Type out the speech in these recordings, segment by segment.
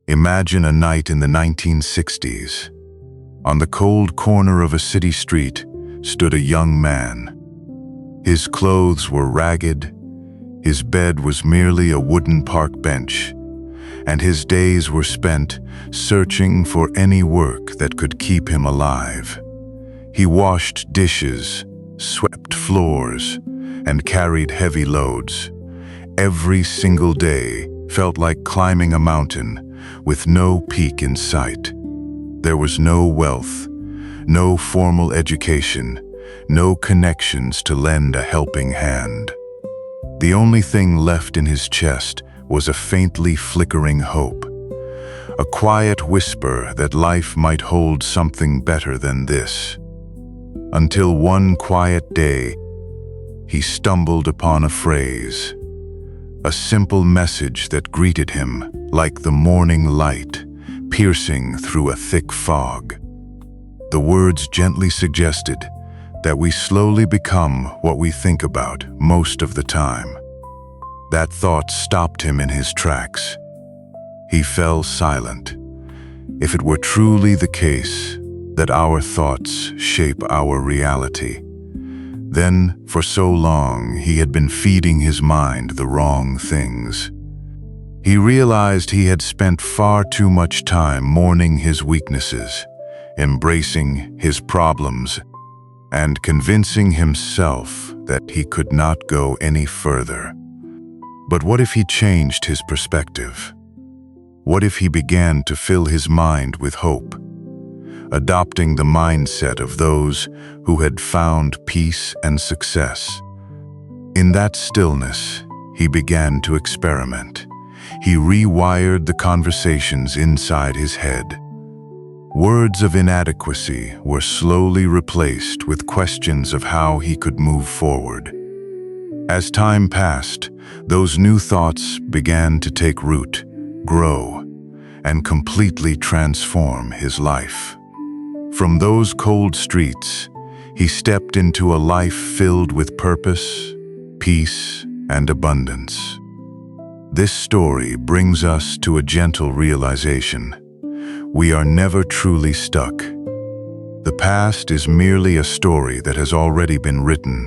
Imagine a night in the 1960s. On the cold corner of a city street stood a young man. His clothes were ragged, his bed was merely a wooden park bench, and his days were spent searching for any work that could keep him alive. He washed dishes, swept floors, and carried heavy loads. Every single day felt like climbing a mountain with no peak in sight. There was no wealth, no formal education, no connections to lend a helping hand. The only thing left in his chest was a faintly flickering hope, a quiet whisper that life might hold something better than this. Until one quiet day, he stumbled upon a phrase, a simple message that greeted him like the morning light piercing through a thick fog. The words gently suggested that we slowly become what we think about most of the time. That thought stopped him in his tracks. He fell silent. If it were truly the case that our thoughts shape our reality, then for so long he had been feeding his mind the wrong things. He realized he had spent far too much time mourning his weaknesses, embracing his problems, and convincing himself that he could not go any further. But what if he changed his perspective? What if he began to fill his mind with hope, adopting the mindset of those who had found peace and success? In that stillness, he began to experiment. He rewired the conversations inside his head. Words of inadequacy were slowly replaced with questions of how he could move forward. As time passed, those new thoughts began to take root, grow, and completely transform his life. From those cold streets, he stepped into a life filled with purpose, peace, and abundance. This story brings us to a gentle realization. We are never truly stuck. The past is merely a story that has already been written,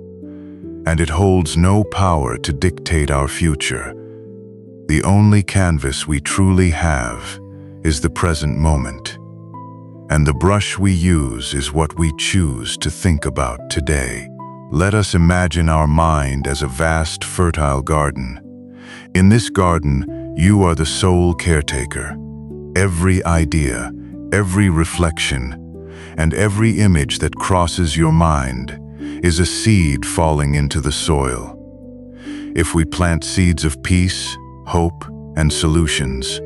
and it holds no power to dictate our future. The only canvas we truly have is the present moment, and the brush we use is what we choose to think about today. Let us imagine our mind as a vast, fertile garden. In this garden, you are the sole caretaker. Every idea, every reflection, and every image that crosses your mind is a seed falling into the soil. If we plant seeds of peace, hope, and solutions,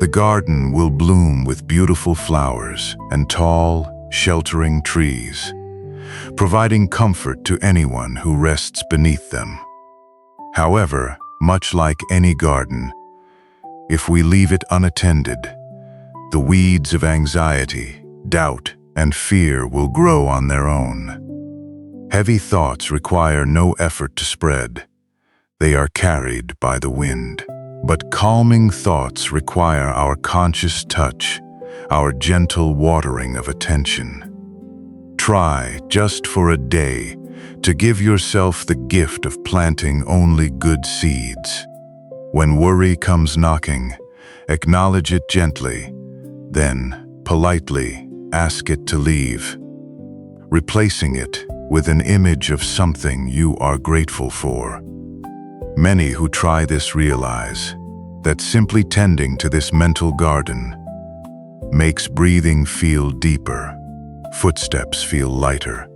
the garden will bloom with beautiful flowers and tall, sheltering trees, providing comfort to anyone who rests beneath them. However, much like any garden, if we leave it unattended, the weeds of anxiety, doubt, and fear will grow on their own. Heavy thoughts require no effort to spread. They are carried by the wind. But calming thoughts require our conscious touch, our gentle watering of attention. Try, just for a day, to give yourself the gift of planting only good seeds. When worry comes knocking, acknowledge it gently, then, politely, ask it to leave, replacing it with an image of something you are grateful for. Many who try this realize that simply tending to this mental garden makes breathing feel deeper, footsteps feel lighter,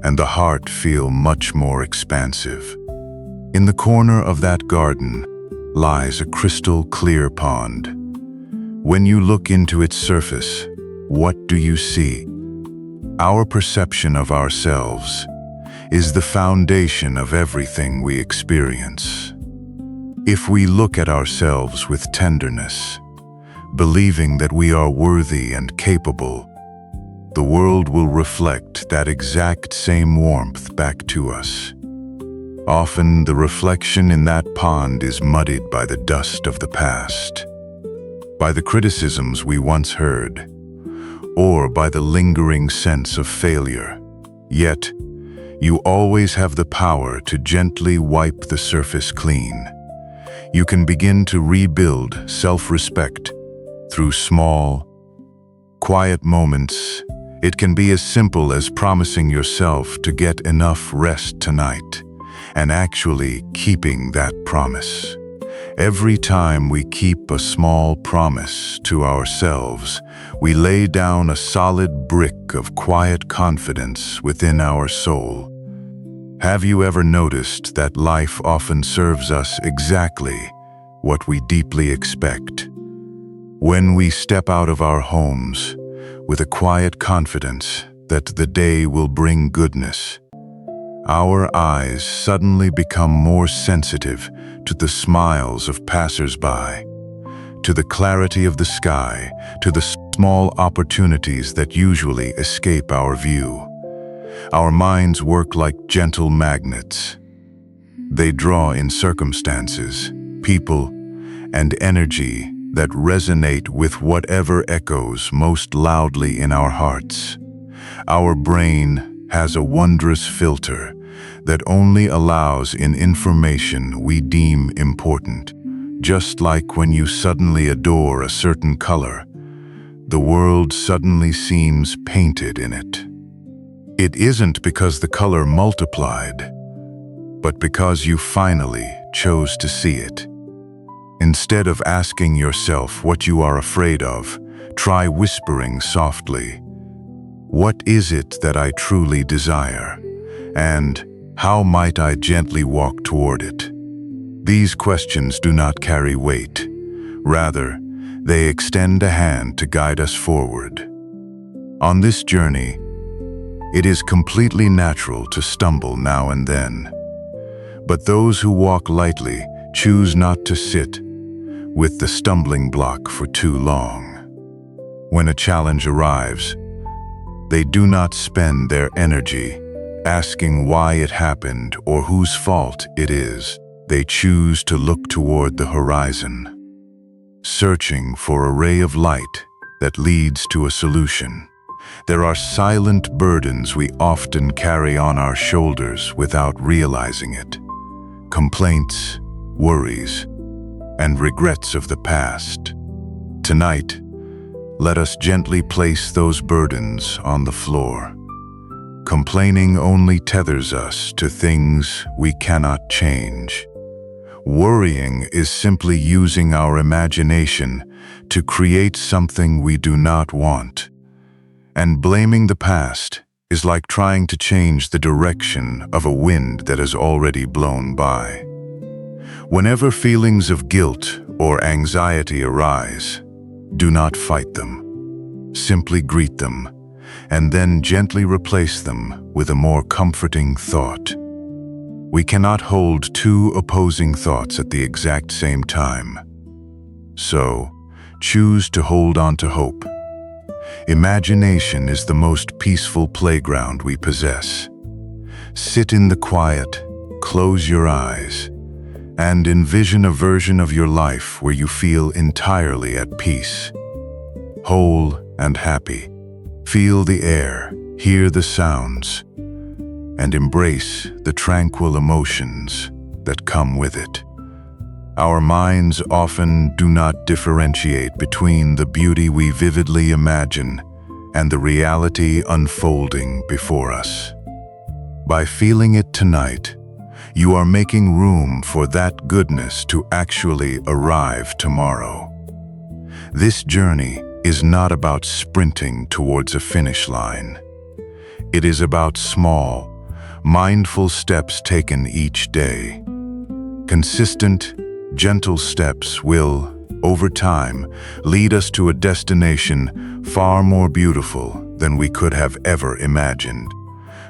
and the heart feel much more expansive. In the corner of that garden lies a crystal clear pond. When you look into its surface, what do you see? Our perception of ourselves is the foundation of everything we experience. If we look at ourselves with tenderness, believing that we are worthy and capable, the world will reflect that exact same warmth back to us. Often, the reflection in that pond is muddied by the dust of the past. by the criticisms we once heard, or by the lingering sense of failure. Yet, you always have the power to gently wipe the surface clean. You can begin to rebuild self-respect through small, quiet moments. It can be as simple as promising yourself to get enough rest tonight and actually keeping that promise. Every time we keep a small promise to ourselves, we lay down a solid brick of quiet confidence within our soul. Have you ever noticed that life often serves us exactly what we deeply expect? When we step out of our homes with a quiet confidence that the day will bring goodness, our eyes suddenly become more sensitive to the smiles of passers-by, to the clarity of the sky, to the small opportunities that usually escape our view. Our minds work like gentle magnets. They draw in circumstances, people, and energy that resonate with whatever echoes most loudly in our hearts. Our brain has a wondrous filter that only allows in information we deem important. Just like when you suddenly adore a certain color, the world suddenly seems painted in it. It isn't because the color multiplied, but because you finally chose to see it. Instead of asking yourself what you are afraid of, try whispering softly, "What is it that I truly desire? And how might I gently walk toward it?" These questions do not carry weight. Rather, they extend a hand to guide us forward. On this journey, it is completely natural to stumble now and then. But those who walk lightly choose not to sit with the stumbling block for too long. When a challenge arrives, they do not spend their energy asking why it happened or whose fault it is. They choose to look toward the horizon, searching for a ray of light that leads to a solution. There are silent burdens we often carry on our shoulders without realizing it. Complaints, worries, and regrets of the past. Tonight, let us gently place those burdens on the floor. Complaining only tethers us to things we cannot change. Worrying is simply using our imagination to create something we do not want. And blaming the past is like trying to change the direction of a wind that has already blown by. Whenever feelings of guilt or anxiety arise, do not fight them. Simply greet them, and then gently replace them with a more comforting thought. We cannot hold two opposing thoughts at the exact same time. So, choose to hold on to hope. Imagination is the most peaceful playground we possess. Sit in the quiet, close your eyes, and envision a version of your life where you feel entirely at peace, whole and happy. Feel the air, hear the sounds, and embrace the tranquil emotions that come with it. Our minds often do not differentiate between the beauty we vividly imagine and the reality unfolding before us. By feeling it tonight, you are making room for that goodness to actually arrive tomorrow. This journey is not about sprinting towards a finish line. It is about small, mindful steps taken each day. Consistent, gentle steps will, over time, lead us to a destination far more beautiful than we could have ever imagined.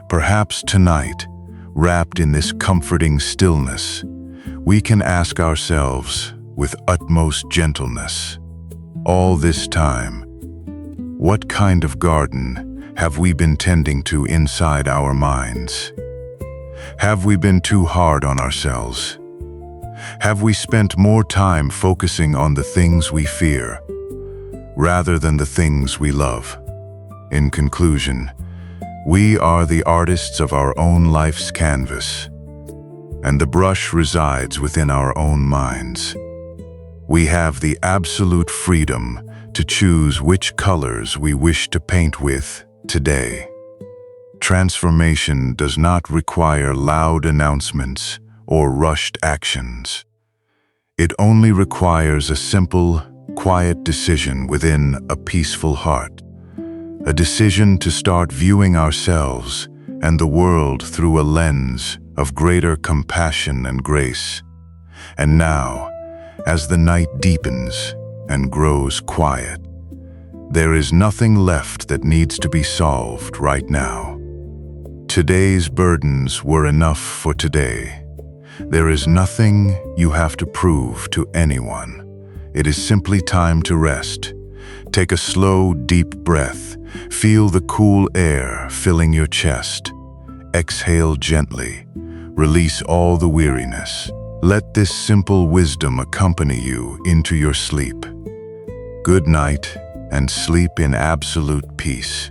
Perhaps tonight, wrapped in this comforting stillness, we can ask ourselves with utmost gentleness, all this time, what kind of garden have we been tending to inside our minds? Have we been too hard on ourselves? Have we spent more time focusing on the things we fear rather than the things we love. In conclusion, we are the artists of our own life's canvas, and the brush resides within our own minds. We have the absolute freedom to choose which colors we wish to paint with today. Transformation does not require loud announcements or rushed actions. It only requires a simple, quiet decision within a peaceful heart. A decision to start viewing ourselves and the world through a lens of greater compassion and grace. And now, as the night deepens and grows quiet, there is nothing left that needs to be solved right now. Today's burdens were enough for today. There is nothing you have to prove to anyone. It is simply time to rest. Take a slow, deep breath. Feel the cool air filling your chest. Exhale gently. Release all the weariness. Let this simple wisdom accompany you into your sleep. Good night, and sleep in absolute peace.